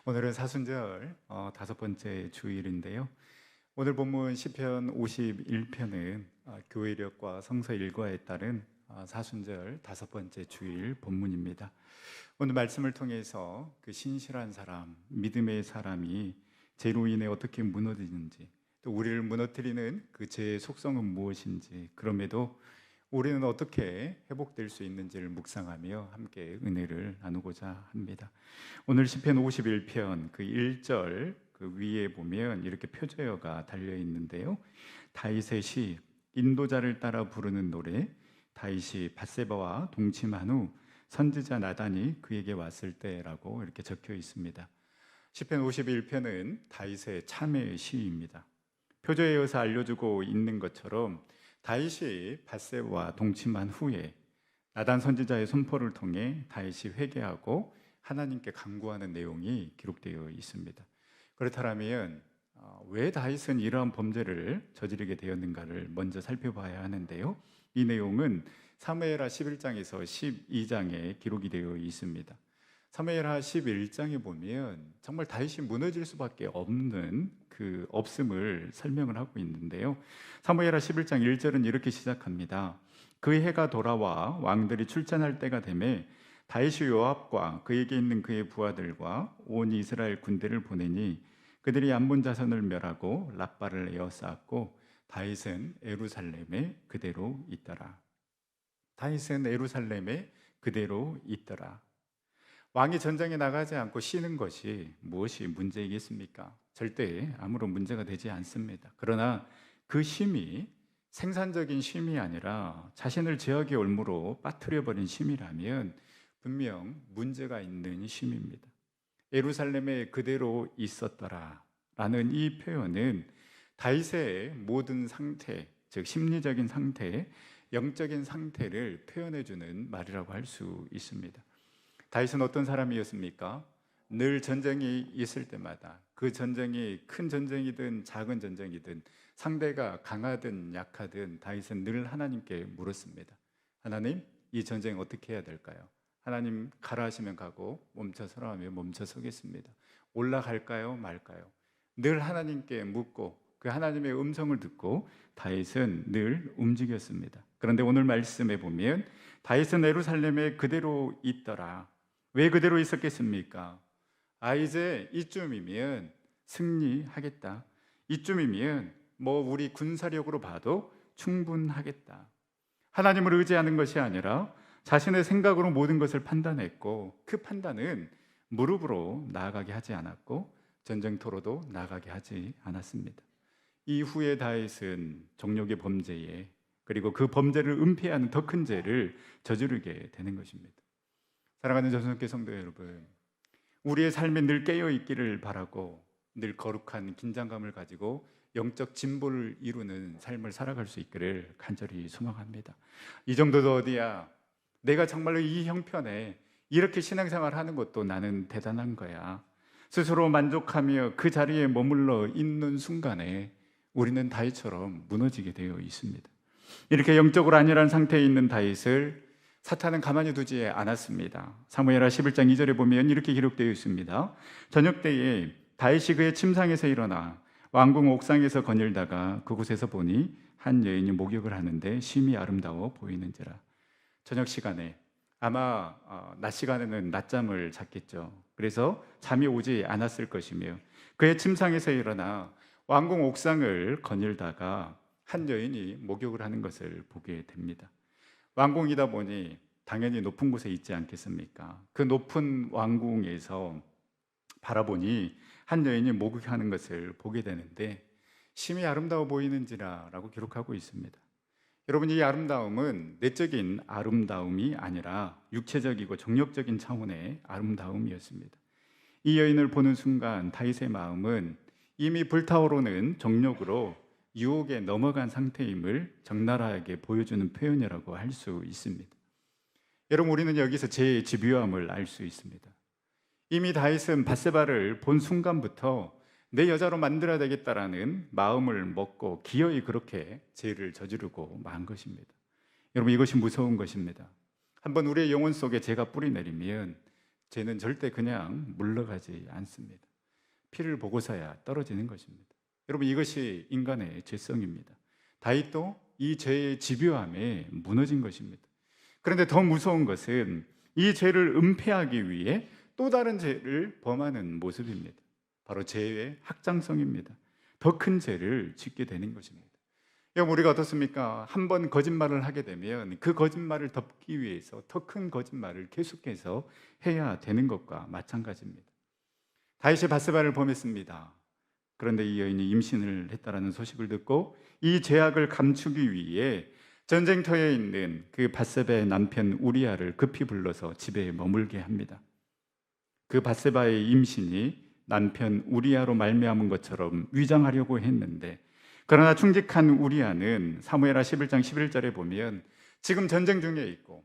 오늘은 사순절 다섯 번째 주일인데요. 오늘 본문 시편 51편은 교회력과 성서 일과에 따른 사순절 다섯 번째 주일 본문입니다. 오늘 말씀을 통해서 그 신실한 사람, 믿음의 사람이 죄로 인해 어떻게 무너지는지, 또 우리를 무너뜨리는 그 죄의 속성은 무엇인지, 그럼에도 우리는 어떻게 회복될 수 있는지를 묵상하며 함께 은혜를 나누고자 합니다. 오늘 시편 51편 그 1절 그 위에 보면 이렇게 표제어가 달려 있는데요. 다윗의 시, 인도자를 따라 부르는 노래. 다윗이 밧세바와 동침한 후 선지자 나단이 그에게 왔을 때라고 이렇게 적혀 있습니다. 시편 51편은 다윗의 참회 시입니다. 표제에 의해서 알려주고 있는 것처럼 다윗이 밧세바와 동침한 후에 나단 선지자의 선포를 통해 다윗이 회개하고 하나님께 간구하는 내용이 기록되어 있습니다. 그렇다면 왜 다윗은 이러한 범죄를 저지르게 되었는가를 먼저 살펴봐야 하는데요. 이 내용은 사무엘하 11장에서 12장에 기록이 되어 있습니다. 사무엘하 11장에 보면 정말 다윗이 무너질 수밖에 없는 그 없음을 설명을 하고 있는데요. 사무엘하 11장 1절은 이렇게 시작합니다. 그 해가 돌아와 왕들이 출전할 때가 되매 다윗이 요압과 그에게 있는 그의 부하들과 온 이스라엘 군대를 보내니 그들이 암몬 자손을 멸하고 랍바를 에워싸았고 다윗은 예루살렘에 그대로 있더라. 다윗은 예루살렘에 그대로 있더라. 왕이 전장에 나가지 않고 쉬는 것이 무엇이 문제이겠습니까? 절대 아무런 문제가 되지 않습니다. 그러나 그 쉼이 생산적인 쉼이 아니라 자신을 죄악의 올무로 빠뜨려버린 쉼이라면 분명 문제가 있는 쉼입니다. 예루살렘에 그대로 있었더라 라는 이 표현은 다윗의 모든 상태, 즉 심리적인 상태, 영적인 상태를 표현해주는 말이라고 할 수 있습니다. 다윗은 어떤 사람이었습니까? 늘 전쟁이 있을 때마다 그 전쟁이 큰 전쟁이든 작은 전쟁이든 상대가 강하든 약하든 다윗은 늘 하나님께 물었습니다. 하나님, 이 전쟁 어떻게 해야 될까요? 하나님 가라 하시면 가고 멈춰서라 하면 멈춰 서겠습니다. 올라갈까요? 말까요? 늘 하나님께 묻고 그 하나님의 음성을 듣고 다윗은 늘 움직였습니다. 그런데 오늘 말씀에 보면 다윗은 예루살렘에 그대로 있더라. 왜 그대로 있었겠습니까? 이제 이쯤이면 승리하겠다. 이쯤이면 우리 군사력으로 봐도 충분하겠다. 하나님을 의지하는 것이 아니라 자신의 생각으로 모든 것을 판단했고 그 판단은 무릎으로 나아가게 하지 않았고 전쟁터로도 나아가게 하지 않았습니다. 이후에 다윗은 정욕의 범죄에 그리고 그 범죄를 은폐하는 더 큰 죄를 저지르게 되는 것입니다. 사랑하는 전성교 성도 여러분, 우리의 삶에 늘 깨어 있기를 바라고 늘 거룩한 긴장감을 가지고 영적 진보를 이루는 삶을 살아갈 수 있기를 간절히 소망합니다. 이 정도도 어디야? 내가 정말로 이 형편에 이렇게 신앙생활 하는 것도 나는 대단한 거야. 스스로 만족하며 그 자리에 머물러 있는 순간에 우리는 다윗처럼 무너지게 되어 있습니다. 이렇게 영적으로 안일한 상태에 있는 다윗을 사탄은 가만히 두지 않았습니다. 사무엘하 11장 2절에 보면 이렇게 기록되어 있습니다. 저녁 때에 다윗이 그의 침상에서 일어나 왕궁 옥상에서 거닐다가 그곳에서 보니 한 여인이 목욕을 하는데 심히 아름다워 보이는지라. 저녁 시간에 아마 낮 시간에는 낮잠을 잤겠죠. 그래서 잠이 오지 않았을 것이며 그의 침상에서 일어나 왕궁 옥상을 거닐다가 한 여인이 목욕을 하는 것을 보게 됩니다. 왕궁이다 보니 당연히 높은 곳에 있지 않겠습니까? 그 높은 왕궁에서 바라보니 한 여인이 목욕하는 것을 보게 되는데 심히 아름다워 보이는지라라고 기록하고 있습니다. 여러분, 이 아름다움은 내적인 아름다움이 아니라 육체적이고 정력적인 차원의 아름다움이었습니다. 이 여인을 보는 순간 다윗의 마음은 이미 불타오르는 정력으로 유혹에 넘어간 상태임을 적나라하게 보여주는 표현이라고 할 수 있습니다. 여러분, 우리는 여기서 죄의 집요함을 알 수 있습니다. 이미 다윗은 밧세바를 본 순간부터 내 여자로 만들어야 되겠다라는 마음을 먹고 기어이 그렇게 죄를 저지르고 만 것입니다. 여러분, 이것이 무서운 것입니다. 한번 우리의 영혼 속에 죄가 뿌리 내리면 죄는 절대 그냥 물러가지 않습니다. 피를 보고서야 떨어지는 것입니다. 여러분, 이것이 인간의 죄성입니다. 다윗도 이 죄의 집요함에 무너진 것입니다. 그런데 더 무서운 것은 이 죄를 은폐하기 위해 또 다른 죄를 범하는 모습입니다. 바로 죄의 확장성입니다. 더 큰 죄를 짓게 되는 것입니다. 여러분, 우리가 어떻습니까? 한 번 거짓말을 하게 되면 그 거짓말을 덮기 위해서 더 큰 거짓말을 계속해서 해야 되는 것과 마찬가지입니다. 다윗이 밧세바를 범했습니다. 그런데 이 여인이 임신을 했다라는 소식을 듣고 이 죄악을 감추기 위해 전쟁터에 있는 그 밧세바의 남편 우리아를 급히 불러서 집에 머물게 합니다. 그 밧세바의 임신이 남편 우리아로 말미암은 것처럼 위장하려고 했는데, 그러나 충직한 우리아는 사무엘하 11장 11절에 보면 지금 전쟁 중에 있고,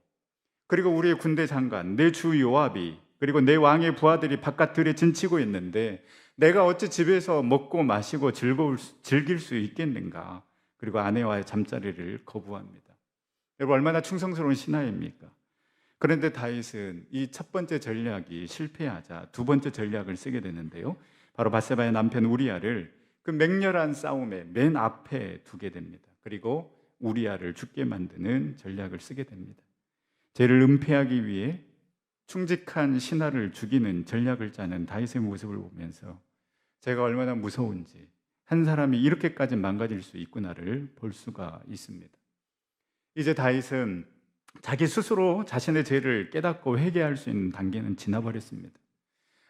그리고 우리의 군대 장관 내 주 요압이 그리고 내 왕의 부하들이 바깥 들에 진치고 있는데 내가 어찌 집에서 먹고 마시고 즐길 수 있겠는가? 그리고 아내와의 잠자리를 거부합니다. 여러분, 얼마나 충성스러운 신하입니까? 그런데 다윗은 이 첫 번째 전략이 실패하자 두 번째 전략을 쓰게 되는데요, 바로 밧세바의 남편 우리아를 그 맹렬한 싸움의 맨 앞에 두게 됩니다. 그리고 우리아를 죽게 만드는 전략을 쓰게 됩니다. 죄를 은폐하기 위해 충직한 신하를 죽이는 전략을 짜는 다윗의 모습을 보면서 제가 얼마나 무서운지, 한 사람이 이렇게까지 망가질 수 있구나를 볼 수가 있습니다. 이제 다윗은 자기 스스로 자신의 죄를 깨닫고 회개할 수 있는 단계는 지나버렸습니다.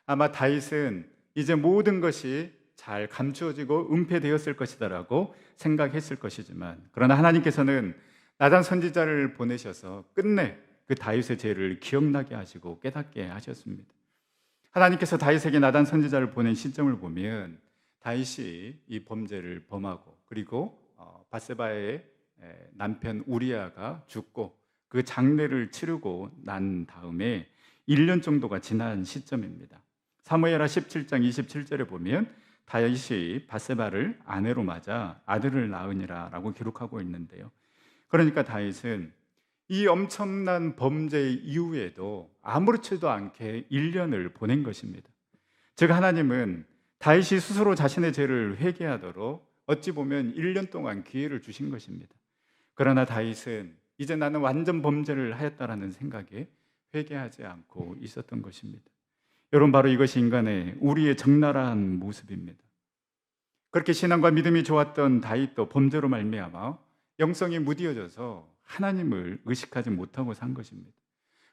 아마 다윗은 이제 모든 것이 잘 감추어지고 은폐되었을 것이다라고 생각했을 것이지만, 그러나 하나님께서는 나단 선지자를 보내셔서 끝내 그 다윗의 죄를 기억나게 하시고 깨닫게 하셨습니다. 하나님께서 다윗에게 나단 선지자를 보낸 시점을 보면 다윗이 이 범죄를 범하고 그리고 밧세바의 남편 우리아가 죽고 그 장례를 치르고 난 다음에 1년 정도가 지난 시점입니다. 사무엘하 17장 27절에 보면 다윗이 밧세바를 아내로 맞아 아들을 낳으니라 라고 기록하고 있는데요, 그러니까 다윗은 이 엄청난 범죄 이후에도 아무렇지도 않게 1년을 보낸 것입니다. 즉, 하나님은 다윗이 스스로 자신의 죄를 회개하도록 어찌 보면 1년 동안 기회를 주신 것입니다. 그러나 다윗은 이제 나는 완전 범죄를 하였다라는 생각에 회개하지 않고 있었던 것입니다. 여러분, 바로 이것이 인간의 우리의 적나라한 모습입니다. 그렇게 신앙과 믿음이 좋았던 다윗도 범죄로 말미암아 영성이 무디어져서 하나님을 의식하지 못하고 산 것입니다.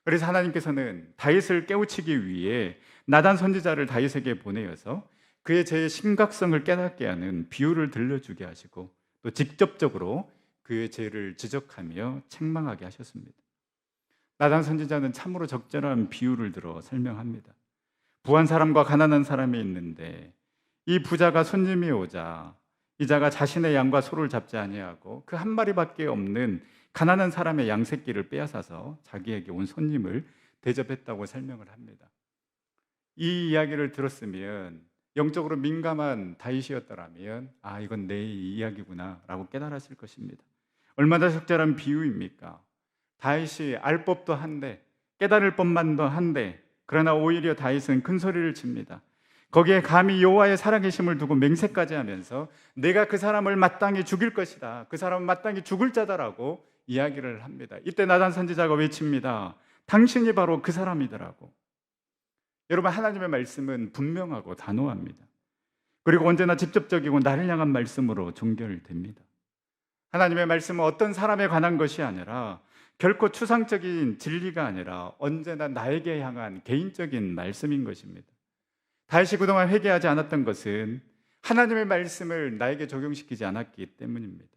그래서 하나님께서는 다윗을 깨우치기 위해 나단 선지자를 다윗에게 보내어서 그의 죄의 심각성을 깨닫게 하는 비유를 들려주게 하시고 또 직접적으로 그의 죄를 지적하며 책망하게 하셨습니다. 나단 선지자는 참으로 적절한 비유를 들어 설명합니다. 부한 사람과 가난한 사람이 있는데 이 부자가 손님이 오자 이자가 자신의 양과 소를 잡지 아니하고 그 한 마리밖에 없는 가난한 사람의 양 새끼를 빼앗아서 자기에게 온 손님을 대접했다고 설명을 합니다. 이 이야기를 들었으면 영적으로 민감한 다윗이었더라면 이건 내 이야기구나 라고 깨달았을 것입니다. 얼마나 적절한 비유입니까? 다윗이 알 법도 한데 깨달을 법만도 한데, 그러나 오히려 다윗은 큰 소리를 칩니다. 거기에 감히 여호와의 살아계심을 두고 맹세까지 하면서 내가 그 사람을 마땅히 죽일 것이다, 그 사람은 마땅히 죽을 자다라고 이야기를 합니다. 이때 나단 선지자가 외칩니다. 당신이 바로 그 사람이더라고. 여러분, 하나님의 말씀은 분명하고 단호합니다. 그리고 언제나 직접적이고 나를 향한 말씀으로 종결됩니다. 하나님의 말씀은 어떤 사람에 관한 것이 아니라 결코 추상적인 진리가 아니라 언제나 나에게 향한 개인적인 말씀인 것입니다. 다윗이 그동안 회개하지 않았던 것은 하나님의 말씀을 나에게 적용시키지 않았기 때문입니다.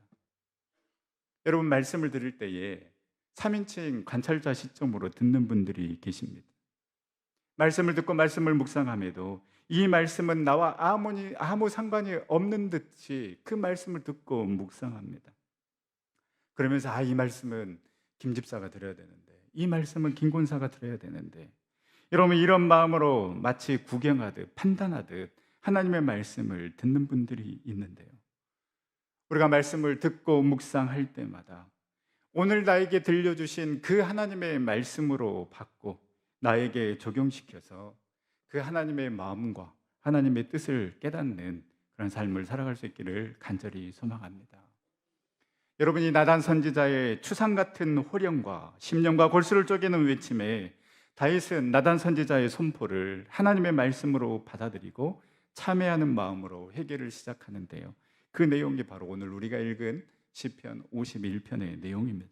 여러분, 말씀을 들을 때에 3인칭 관찰자 시점으로 듣는 분들이 계십니다. 말씀을 듣고 말씀을 묵상함에도 이 말씀은 나와 아무 상관이 없는 듯이 그 말씀을 듣고 묵상합니다. 그러면서 이 말씀은 김 집사가 들어야 되는데, 이 말씀은 김 권사가 들어야 되는데, 여러분, 이런 마음으로 마치 구경하듯 판단하듯 하나님의 말씀을 듣는 분들이 있는데요, 우리가 말씀을 듣고 묵상할 때마다 오늘 나에게 들려주신 그 하나님의 말씀으로 받고 나에게 적용시켜서 그 하나님의 마음과 하나님의 뜻을 깨닫는 그런 삶을 살아갈 수 있기를 간절히 소망합니다. 여러분이 나단 선지자의 추상 같은 호령과 심령과 골수를 쪼개는 외침에 다윗은 나단 선지자의 선포를 하나님의 말씀으로 받아들이고 참회하는 마음으로 회개를 시작하는데요. 그 내용이 바로 오늘 우리가 읽은 시편 51편의 내용입니다.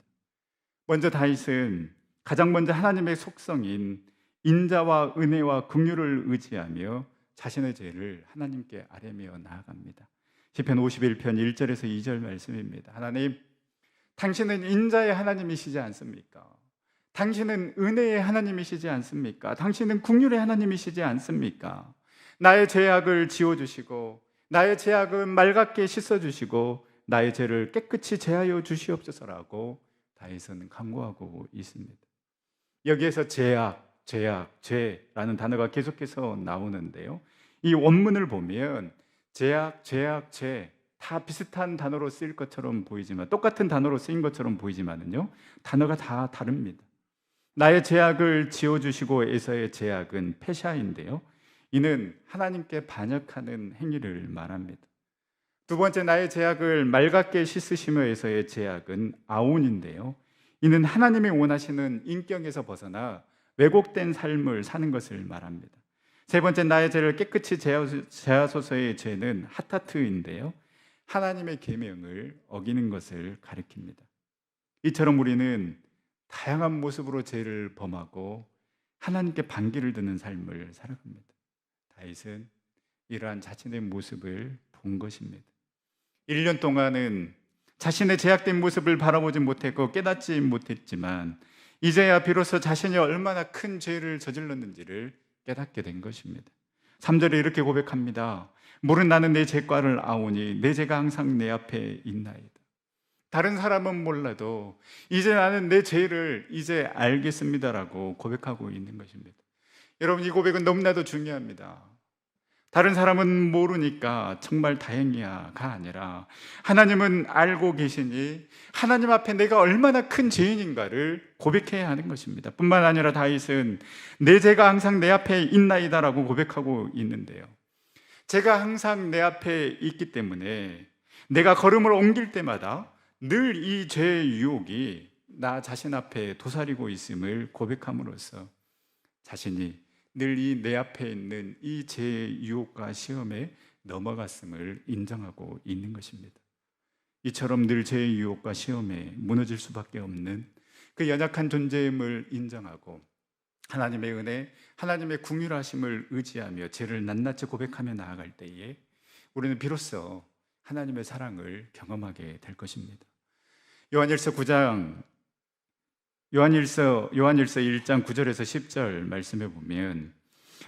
먼저 다윗은 가장 먼저 하나님의 속성인 인자와 은혜와 긍휼을 의지하며 자신의 죄를 하나님께 아뢰며 나아갑니다. 시편 51편 1절에서 2절 말씀입니다. 하나님, 당신은 인자의 하나님이시지 않습니까? 당신은 은혜의 하나님이시지 않습니까? 당신은 긍휼의 하나님이시지 않습니까? 나의 죄악을 지워주시고 나의 죄악은 맑게 씻어주시고 나의 죄를 깨끗이 제하여 주시옵소서라고 다윗은 간구하고 있습니다. 여기에서 죄악, 죄라는 단어가 계속해서 나오는데요. 이 원문을 보면 죄악, 죄 다 비슷한 단어로 쓰일 것처럼 보이지만, 똑같은 단어로 쓰인 것처럼 보이지만은요, 단어가 다 다릅니다. 나의 죄악을 지워주시고 에서의 죄악은 페샤인데요, 이는 하나님께 반역하는 행위를 말합니다. 두 번째, 나의 죄악을 맑게 씻으시며에서의 죄악은 아온인데요, 이는 하나님이 원하시는 인격에서 벗어나 왜곡된 삶을 사는 것을 말합니다. 세 번째, 나의 죄를 깨끗이 제하소서의 죄는 하타트인데요, 하나님의 계명을 어기는 것을 가리킵니다. 이처럼 우리는 다양한 모습으로 죄를 범하고 하나님께 반기를 드는 삶을 살아갑니다. 다윗은 이러한 자신의 모습을 본 것입니다. 1년 동안은 자신의 제약된 모습을 바라보지 못했고 깨닫지 못했지만 이제야 비로소 자신이 얼마나 큰 죄를 저질렀는지를 깨닫게 된 것입니다. 3절에 이렇게 고백합니다. 모른 나는 내 죄과를 아오니 내 죄가 항상 내 앞에 있나이다. 다른 사람은 몰라도 이제 나는 내 죄를 이제 알겠습니다라고 고백하고 있는 것입니다. 여러분, 이 고백은 너무나도 중요합니다. 다른 사람은 모르니까 정말 다행이야가 아니라 하나님은 알고 계시니 하나님 앞에 내가 얼마나 큰 죄인인가를 고백해야 하는 것입니다. 뿐만 아니라 다윗은 내 죄가 항상 내 앞에 있나이다라고 고백하고 있는데요, 죄가 항상 내 앞에 있기 때문에 내가 걸음을 옮길 때마다 늘 이 죄의 유혹이 나 자신 앞에 도사리고 있음을 고백함으로써 자신이 늘 이 내 앞에 있는 이 죄의 유혹과 시험에 넘어갔음을 인정하고 있는 것입니다. 이처럼 늘 죄의 유혹과 시험에 무너질 수밖에 없는 그 연약한 존재임을 인정하고 하나님의 은혜, 하나님의 긍휼하심을 의지하며 죄를 낱낱이 고백하며 나아갈 때에 우리는 비로소 하나님의 사랑을 경험하게 될 것입니다. 요한일서 1장 9절에서 10절 말씀해 보면,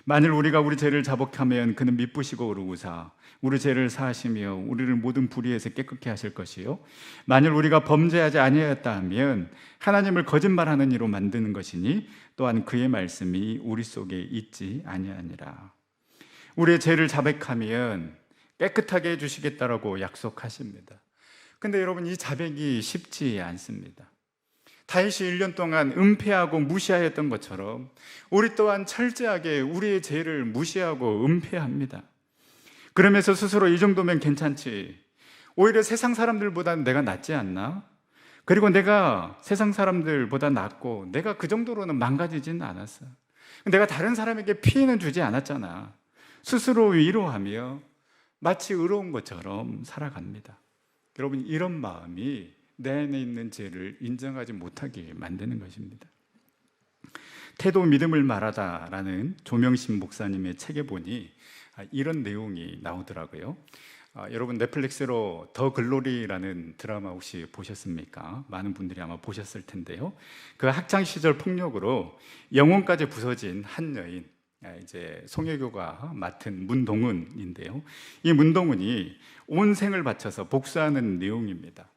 만일 우리가 우리 죄를 자복하면 그는 미쁘시고 의로우사 우리 죄를 사하시며 우리를 모든 불의에서 깨끗게 하실 것이요, 만일 우리가 범죄하지 아니하였다 하면 하나님을 거짓말하는 이로 만드는 것이니 또한 그의 말씀이 우리 속에 있지 아니하니라. 우리의 죄를 자백하면 깨끗하게 해주시겠다라고 약속하십니다. 근데 여러분, 이 자백이 쉽지 않습니다. 다윗이 1년 동안 은폐하고 무시하였던 것처럼 우리 또한 철저하게 우리의 죄를 무시하고 은폐합니다. 그러면서 스스로 이 정도면 괜찮지, 오히려 세상 사람들보다는 내가 낫지 않나? 그리고 내가 세상 사람들보다 낫고 내가 그 정도로는 망가지지는 않았어, 내가 다른 사람에게 피해는 주지 않았잖아, 스스로 위로하며 마치 의로운 것처럼 살아갑니다. 여러분, 이런 마음이 내 안에 있는 죄를 인정하지 못하게 만드는 것입니다. 태도 믿음을 말하다라는 조명신 목사님의 책에 보니 이런 내용이 나오더라고요. 여러분, 넷플릭스로 더 글로리라는 드라마 혹시 보셨습니까? 많은 분들이 아마 보셨을 텐데요, 그 학창 시절 폭력으로 영혼까지 부서진 한 여인, 이제 송혜교가 맡은 문동은인데요, 이 문동은이 온 생을 바쳐서 복수하는 내용입니다.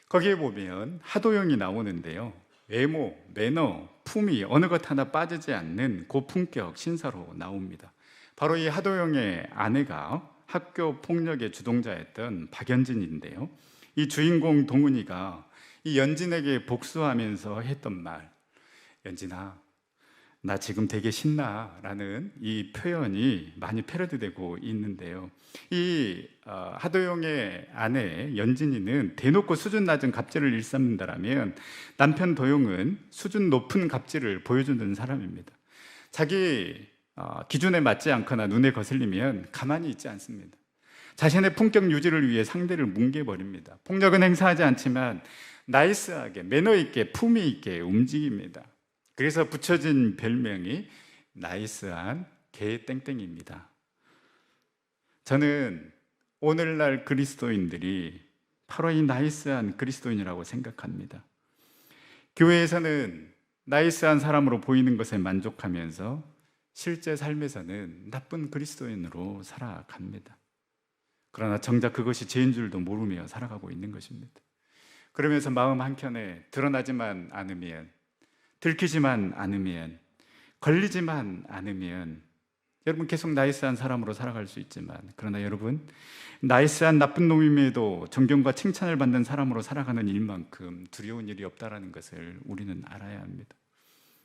거기에 보면 하도영이 나오는데요, 외모, 매너, 품위 어느 것 하나 빠지지 않는 고품격 신사로 나옵니다. 바로 이 하도영의 아내가 학교 폭력의 주동자였던 박연진인데요, 이 주인공 동은이가 이 연진에게 복수하면서 했던 말, 연진아, 나 지금 되게 신나라는 이 표현이 많이 패러디되고 있는데요. 이 하도용의 아내 연진이는 대놓고 수준 낮은 갑질을 일삼는다라면, 남편 도용은 수준 높은 갑질을 보여주는 사람입니다. 자기 기준에 맞지 않거나 눈에 거슬리면 가만히 있지 않습니다. 자신의 품격 유지를 위해 상대를 뭉개버립니다. 폭력은 행사하지 않지만 나이스하게, 매너 있게, 품위 있게 움직입니다. 그래서 붙여진 별명이 나이스한 개 땡땡입니다. 저는 오늘날 그리스도인들이 바로 이 나이스한 그리스도인이라고 생각합니다. 교회에서는 나이스한 사람으로 보이는 것에 만족하면서 실제 삶에서는 나쁜 그리스도인으로 살아갑니다. 그러나 정작 그것이 죄인 줄도 모르며 살아가고 있는 것입니다. 그러면서 마음 한켠에 드러나지만 않으면, 들키지만 않으면, 걸리지만 않으면 여러분 계속 나이스한 사람으로 살아갈 수 있지만, 그러나 여러분, 나이스한 나쁜 놈임에도 존경과 칭찬을 받는 사람으로 살아가는 일만큼 두려운 일이 없다는 것을 우리는 알아야 합니다.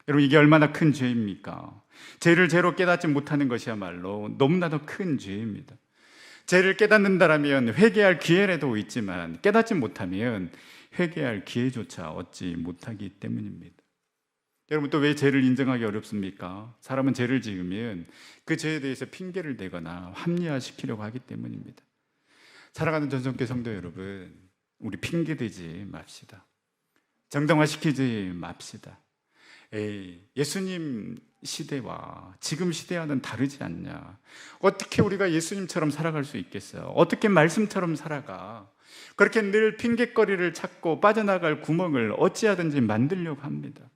여러분, 이게 얼마나 큰 죄입니까? 죄를 죄로 깨닫지 못하는 것이야말로 너무나도 큰 죄입니다. 죄를 깨닫는다라면 회개할 기회라도 있지만 깨닫지 못하면 회개할 기회조차 얻지 못하기 때문입니다. 여러분, 또 왜 죄를 인정하기 어렵습니까? 사람은 죄를 지으면 그 죄에 대해서 핑계를 대거나 합리화시키려고 하기 때문입니다. 사랑하는 전성교 성도 여러분, 우리 핑계대지 맙시다. 정당화시키지 맙시다. 예수님 시대와 지금 시대와는 다르지 않냐? 어떻게 우리가 예수님처럼 살아갈 수 있겠어요? 어떻게 말씀처럼 살아가? 그렇게 늘 핑계거리를 찾고 빠져나갈 구멍을 어찌하든지 만들려고 합니다.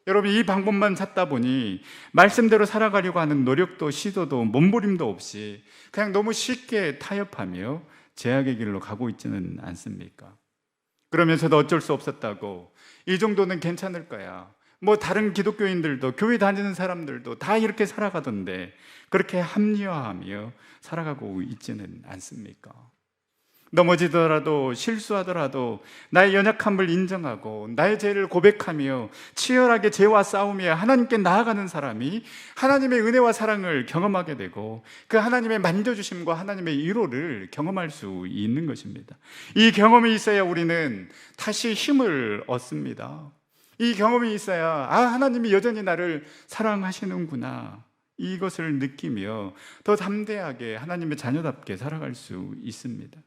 여러분, 이 방법만 찾다 보니 말씀대로 살아가려고 하는 노력도 시도도 몸부림도 없이 그냥 너무 쉽게 타협하며 죄악의 길로 가고 있지는 않습니까? 그러면서도 어쩔 수 없었다고, 이 정도는 괜찮을 거야, 뭐 다른 기독교인들도, 교회 다니는 사람들도 다 이렇게 살아가던데, 그렇게 합리화하며 살아가고 있지는 않습니까? 넘어지더라도, 실수하더라도 나의 연약함을 인정하고 나의 죄를 고백하며 치열하게 죄와 싸우며 하나님께 나아가는 사람이 하나님의 은혜와 사랑을 경험하게 되고 그 하나님의 만져주심과 하나님의 위로를 경험할 수 있는 것입니다. 이 경험이 있어야 우리는 다시 힘을 얻습니다. 이 경험이 있어야 하나님이 여전히 나를 사랑하시는구나, 이것을 느끼며 더 담대하게 하나님의 자녀답게 살아갈 수 있습니다.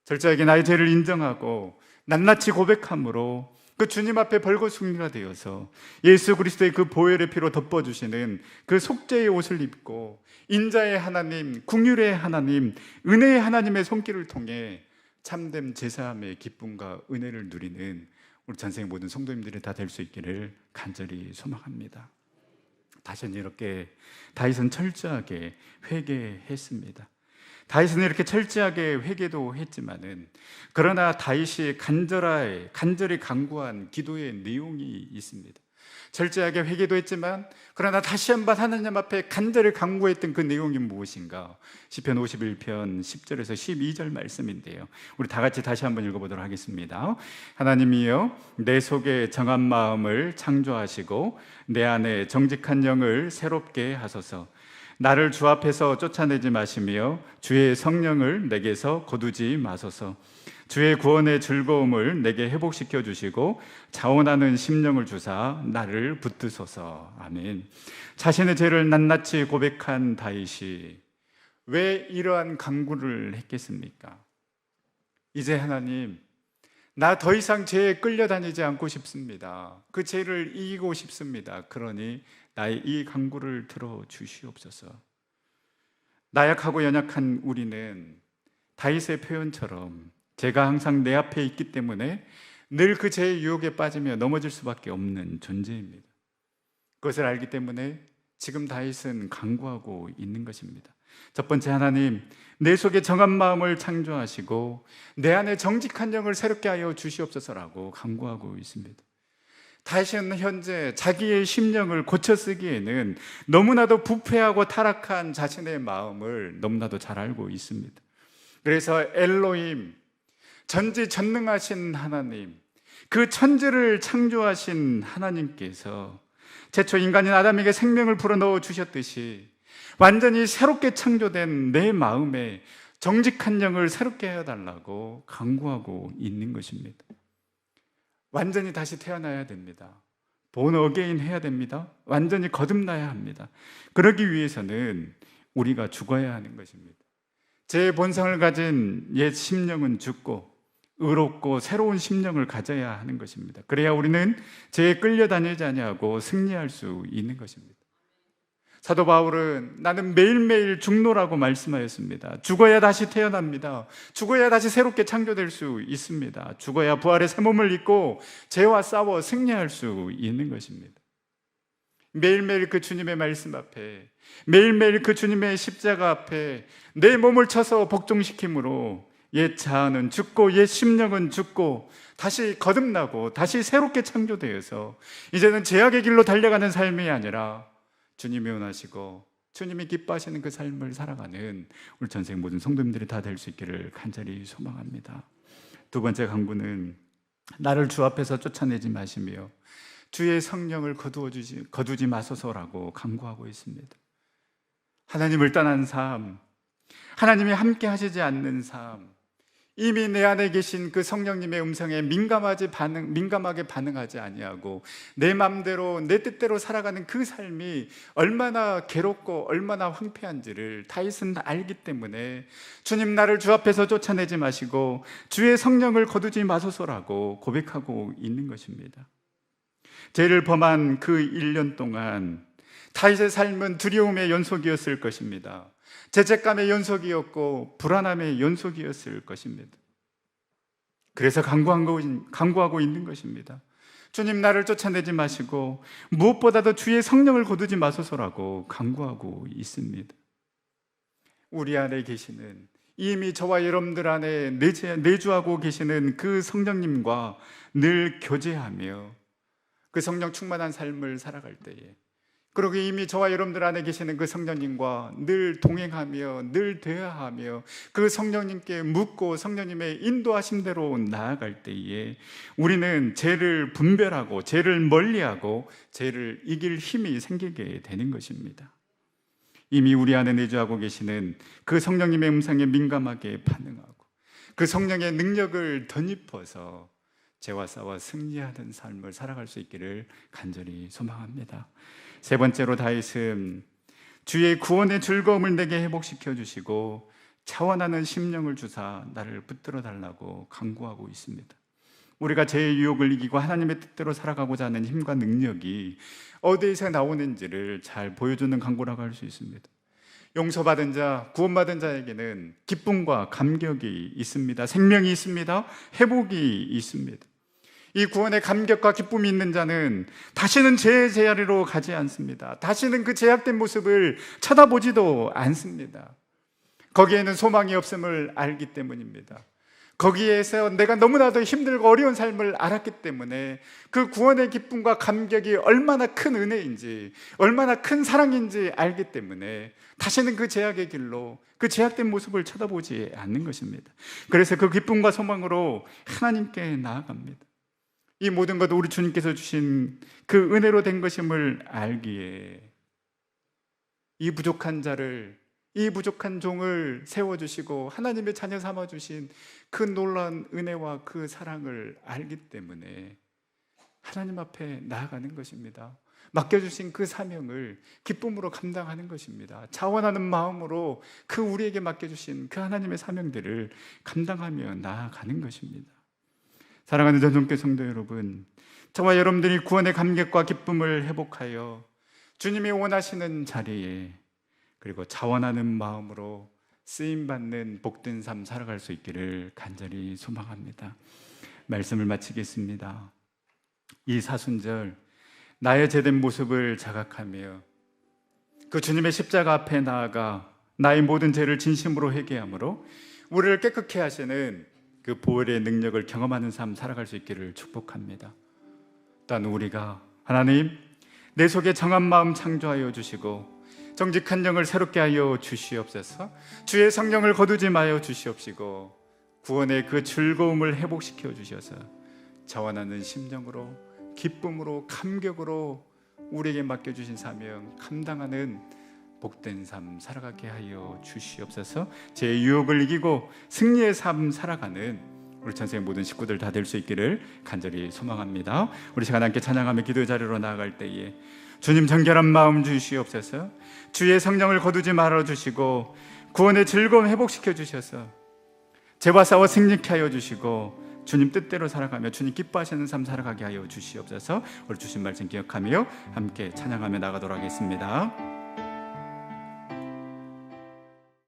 철저하게 나의 죄를 인정하고 낱낱이 고백함으로 그 주님 앞에 벌거숭이가 되어서 예수 그리스도의 그 보혈의 피로 덮어주시는 그 속죄의 옷을 입고 인자의 하나님, 긍휼의 하나님, 은혜의 하나님의 손길을 통해 참된 제사함의 기쁨과 은혜를 누리는 우리 전생의 모든 성도님들이 다 될 수 있기를 간절히 소망합니다. 다시는 이렇게 다윗은 철저하게 회개했습니다. 다윗은 이렇게 철저하게 회개도 했지만은, 그러나 다윗이 간절히 간구한 기도의 내용이 있습니다. 철저하게 회개도 했지만 그러나 다시 한번 하나님 앞에 간절히 간구했던 그 내용이 무엇인가? 시편 51편 10절에서 12절 말씀인데요, 우리 다 같이 다시 한번 읽어보도록 하겠습니다. 하나님이여, 내 속에 정한 마음을 창조하시고 내 안에 정직한 영을 새롭게 하소서. 나를 주 앞에서 쫓아내지 마시며 주의 성령을 내게서 거두지 마소서. 주의 구원의 즐거움을 내게 회복시켜 주시고 자원하는 심령을 주사 나를 붙드소서. 아멘. 자신의 죄를 낱낱이 고백한 다윗이 왜 이러한 간구를 했겠습니까? 이제 하나님, 나 더 이상 죄에 끌려다니지 않고 싶습니다. 그 죄를 이기고 싶습니다. 그러니 나의 이 간구를 들어주시옵소서. 나약하고 연약한 우리는 다윗의 표현처럼 죄가 항상 내 앞에 있기 때문에 늘 그 죄의 유혹에 빠지며 넘어질 수밖에 없는 존재입니다. 그것을 알기 때문에 지금 다윗은 간구하고 있는 것입니다. 첫 번째, 하나님, 내 속에 정한 마음을 창조하시고 내 안에 정직한 영을 새롭게 하여 주시옵소서라고 간구하고 있습니다. 다윗은 현재 자기의 심령을 고쳐 쓰기에는 너무나도 부패하고 타락한 자신의 마음을 너무나도 잘 알고 있습니다. 그래서 엘로힘, 전지전능하신 하나님, 그 천지를 창조하신 하나님께서 최초 인간인 아담에게 생명을 불어넣어 주셨듯이 완전히 새롭게 창조된 내 마음에 정직한 영을 새롭게 해달라고 간구하고 있는 것입니다. 완전히 다시 태어나야 됩니다. 본 어게인 해야 됩니다. 완전히 거듭나야 합니다. 그러기 위해서는 우리가 죽어야 하는 것입니다. 제 본성을 가진 옛 심령은 죽고 의롭고 새로운 심령을 가져야 하는 것입니다. 그래야 우리는 죄에 끌려다니지 아니하고 승리할 수 있는 것입니다. 사도 바울은 나는 매일매일 죽노라고 말씀하였습니다. 죽어야 다시 태어납니다. 죽어야 다시 새롭게 창조될 수 있습니다. 죽어야 부활의 새 몸을 입고 죄와 싸워 승리할 수 있는 것입니다. 매일매일 그 주님의 말씀 앞에, 매일매일 그 주님의 십자가 앞에 내 몸을 쳐서 복종시킴으로 옛 자아는 죽고 옛 심령은 죽고 다시 거듭나고 다시 새롭게 창조되어서 이제는 죄악의 길로 달려가는 삶이 아니라 주님이 원하시고 주님이 기뻐하시는 그 삶을 살아가는 우리 전생 모든 성도님들이 다 될 수 있기를 간절히 소망합니다. 두 번째 간구는 나를 주 앞에서 쫓아내지 마시며 주의 성령을 거두지 마소서라고 간구하고 있습니다. 하나님을 떠난 삶, 하나님이 함께 하시지 않는 삶, 이미 내 안에 계신 그 성령님의 음성에 민감하게 반응하지 아니하고 내 마음대로 내 뜻대로 살아가는 그 삶이 얼마나 괴롭고 얼마나 황폐한지를 다윗은 알기 때문에 주님, 나를 주 앞에서 쫓아내지 마시고 주의 성령을 거두지 마소서라고 고백하고 있는 것입니다. 죄를 범한 그 1년 동안 다윗의 삶은 두려움의 연속이었을 것입니다. 죄책감의 연속이었고 불안함의 연속이었을 것입니다. 그래서 간구하고 있는 것입니다. 주님, 나를 쫓아내지 마시고 무엇보다도 주의 성령을 거두지 마소서라고 간구하고 있습니다. 우리 안에 계시는, 이미 저와 여러분들 안에 내주하고 계시는 그 성령님과 늘 교제하며 그 성령 충만한 삶을 살아갈 때에, 그리고 이미 저와 여러분들 안에 계시는 그 성령님과 늘 동행하며 늘 대화하며 그 성령님께 묻고 성령님의 인도하심대로 나아갈 때에 우리는 죄를 분별하고 죄를 멀리하고 죄를 이길 힘이 생기게 되는 것입니다. 이미 우리 안에 내주하고 계시는 그 성령님의 음성에 민감하게 반응하고 그 성령의 능력을 덧입어서 죄와 싸워 승리하는 삶을 살아갈 수 있기를 간절히 소망합니다. 세 번째로 다윗은 주의 구원의 즐거움을 내게 회복시켜 주시고 차원하는 심령을 주사 나를 붙들어 달라고 간구하고 있습니다. 우리가 죄의 유혹을 이기고 하나님의 뜻대로 살아가고자 하는 힘과 능력이 어디에서 나오는지를 잘 보여주는 간구라고 할 수 있습니다. 용서받은 자, 구원받은 자에게는 기쁨과 감격이 있습니다. 생명이 있습니다. 회복이 있습니다. 이 구원의 감격과 기쁨이 있는 자는 다시는 죄의 제자리로 가지 않습니다. 다시는 그 제약된 모습을 쳐다보지도 않습니다. 거기에는 소망이 없음을 알기 때문입니다. 거기에서 내가 너무나도 힘들고 어려운 삶을 알았기 때문에 그 구원의 기쁨과 감격이 얼마나 큰 은혜인지, 얼마나 큰 사랑인지 알기 때문에 다시는 그 제약의 길로, 그 제약된 모습을 쳐다보지 않는 것입니다. 그래서 그 기쁨과 소망으로 하나님께 나아갑니다. 이 모든 것도 우리 주님께서 주신 그 은혜로 된 것임을 알기에 이 부족한 자를, 이 부족한 종을 세워주시고 하나님의 자녀 삼아주신 그 놀라운 은혜와 그 사랑을 알기 때문에 하나님 앞에 나아가는 것입니다. 맡겨주신 그 사명을 기쁨으로 감당하는 것입니다. 자원하는 마음으로 그 우리에게 맡겨주신 그 하나님의 사명들을 감당하며 나아가는 것입니다. 사랑하는 전종교 성도 여러분, 저와 여러분들이 구원의 감격과 기쁨을 회복하여 주님이 원하시는 자리에, 그리고 자원하는 마음으로 쓰임받는 복된 삶 살아갈 수 있기를 간절히 소망합니다. 말씀을 마치겠습니다. 이 사순절 나의 죄된 모습을 자각하며 그 주님의 십자가 앞에 나아가 나의 모든 죄를 진심으로 회개함으로 우리를 깨끗게 하시는 그 보혈의 능력을 경험하는 삶 살아갈 수 있기를 축복합니다. 또한 우리가 하나님, 내 속에 정한 마음 창조하여 주시고 정직한 영을 새롭게 하여 주시옵소서. 주의 성령을 거두지 마여 주시옵시고 구원의 그 즐거움을 회복시켜 주셔서 자원하는 심정으로, 기쁨으로, 감격으로 우리에게 맡겨주신 사명 감당하는 복된 삶 살아가게 하여 주시옵소서. 제 유혹을 이기고 승리의 삶 살아가는 우리 전생의 모든 식구들 다 될 수 있기를 간절히 소망합니다. 우리 시간 함께 찬양하며 기도의 자리로 나아갈 때에 주님 정결한 마음 주시옵소서. 주의 성령을 거두지 말아 주시고 구원의 즐거움 회복시켜 주셔서 죄와 싸워 승리케 하여 주시고 주님 뜻대로 살아가며 주님 기뻐하시는 삶 살아가게 하여 주시옵소서. 우리 주신 말씀 기억하며 함께 찬양하며 나가도록 하겠습니다.